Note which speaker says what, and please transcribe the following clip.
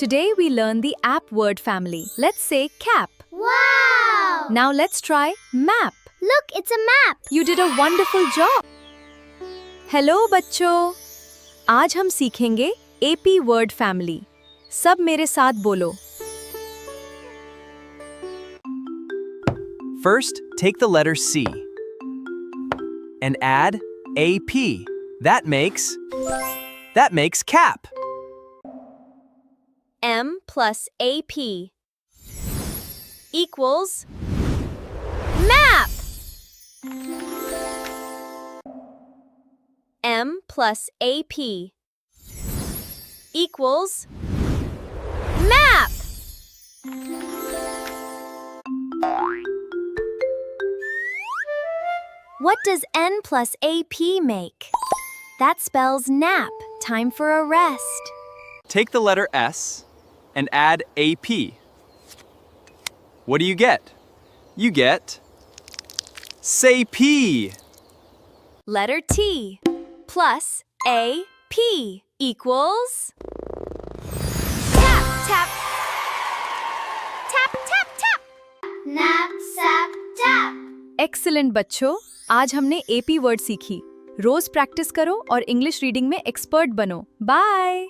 Speaker 1: Today we learn the AP word family. Let's say cap.
Speaker 2: Wow!
Speaker 1: Now let's try map.
Speaker 2: Look, it's a map.
Speaker 1: You did a wonderful job. Hello बच्चों. आज हम सीखेंगे AP word family. सब मेरे साथ बोलो.
Speaker 3: First, take the letter C and add AP. That makes cap.
Speaker 1: M plus AP equals map. M plus AP equals map. What does N plus AP make? That spells nap, time for a rest.
Speaker 3: Take the letter S and add AP. What do you get? You get say P.
Speaker 1: Letter T plus AP equals tap, tap. Tap, tap, tap.
Speaker 2: Nap, sap, tap.
Speaker 1: Excellent बच्चों, आज हमने AP word सीखी. रोज practice करो और English reading में expert बनो. Bye.